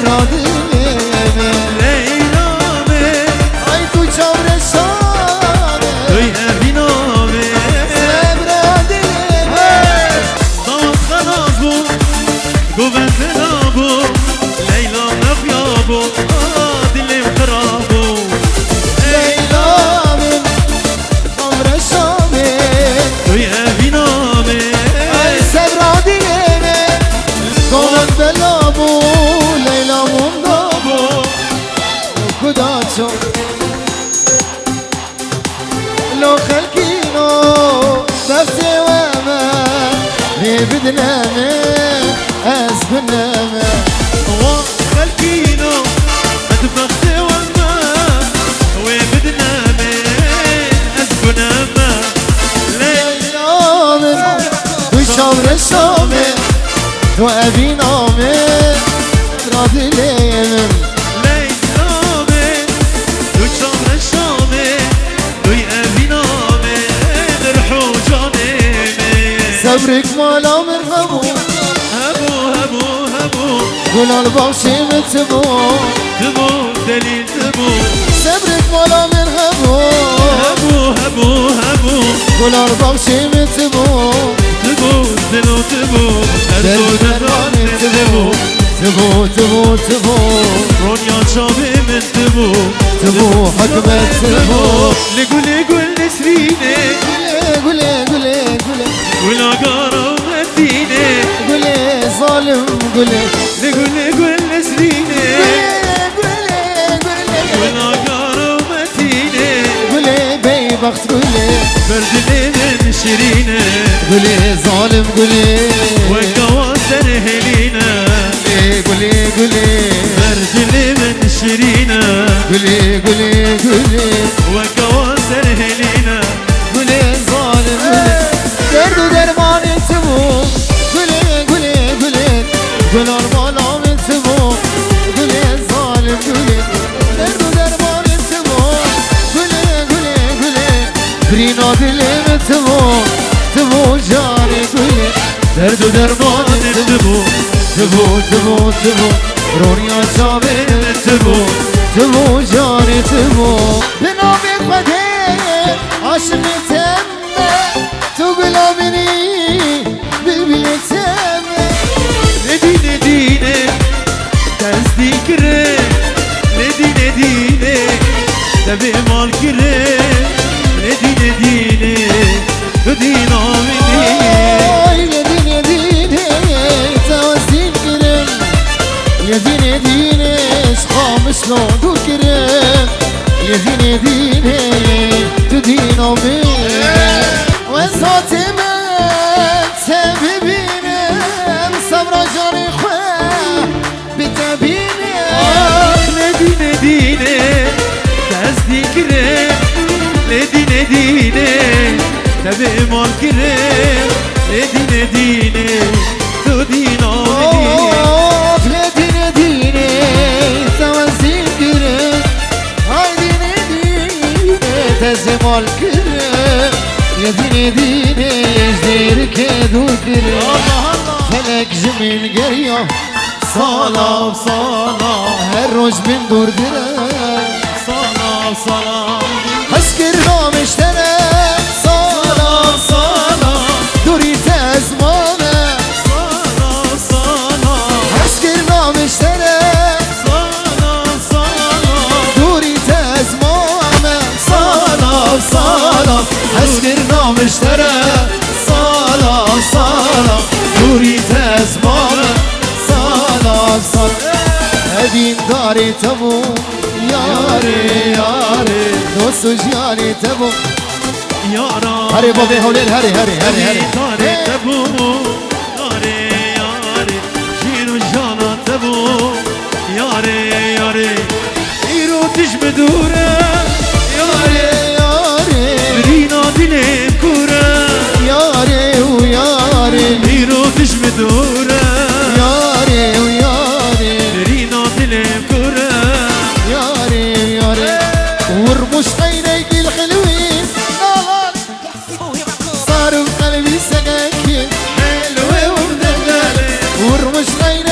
برادیه لیلامه ای تو چور شامه توی ابینامه برادیه داماد خلاص بو گوبند نابو لیلا نخیابو دلم خرابو لیلامه عمر شامه توی ابینامه ای برادیه گوبند بلابو لیلا موندابو کداچو لو خلقينو نفسي وما بدنامه أسبنامه وخلقينو أدبخت وما وبدنامه أسبنامه ليلامه وشامر الشامه وأبي نامه راضي ليمن لیلامه تو چمر شامه توی ابینامه درحو جانمه صبرك مالا من همو هبو هبو هبو قول الباشي متبو تبو دلیل تبو صبرك مالا من همو هبو هبو هبو قول الباشي متبو تبو دلو تبو هردو دران تبو تبو تبو تبو رونيا شابي من تبو تبو حكمت تبو لقول لقول نسريني قولي قولي قولي ولا قارو مديني قولي ظالم قولي لقول لقول نسريني قولي قولي ولا قارو مديني قولي بي بخت قولي بردلي من شيرينه قولي ظالم قولي وكواسر هلينا قولي قولي بردلي من شيرينه قولي قولي قولي وكواسر هلينا قولي ظالم قولي درد درمان تبو قولي قولي قولي قول ارمان من تبو قولي ظالم قولي درد درمان تبو قولي قولي قولي برينا دلي من تبو تبو جاني قولي درد درمان تبو تبو تبو تبو رونيا شامي تبو تبو جاني تبو بنامي قدير عاشق تمه تقول مني بالبل تمه نديني ديني تصديق ري نديني ديني تبي مال كري نديني ديني تدينا مني يا دين يا دين توزين كرم يا دين يا دين اشخام شلون دور كرم يا دين يا دين تدينا مني وصوت من تبينم صبر جاري خواه بتبينم نديني ديني تصديق ري نديني ديني تبي مال كري نديني ديني تدينا مني دين دين توزين كرم هاي دين دين تزمال كرم يا دين دين يجدير كدو كرم فلك جميل قرية صلاة صلاة هر روج من دور درم صلاة صلاة حسكر نام اشترم صلاة صلاة دوري تزمانه صلاة صلاة حسكر نام اشترم صلاة صلاة دوري تزمانه صلاة صلاة حسكر نام اشترم صلاة صلاة دوري تزمانه صلاة صلاة هدين داري تبو ياري ياري دوست جياني تبو يارا هري بابي هولين هري هري هري هري داري تبو ياري ياري شيرو جانا تبو ياري ياري إيرو تجمدورة ياري ياري برينا دلم كورة ياري وياري إيرو تجمدورة ياري وياري برينا دلم كورة ياري ياري ورمش عينيك الحلوين صاروا بقلبي سكاكين حلوة ومدللة ورمش عينيك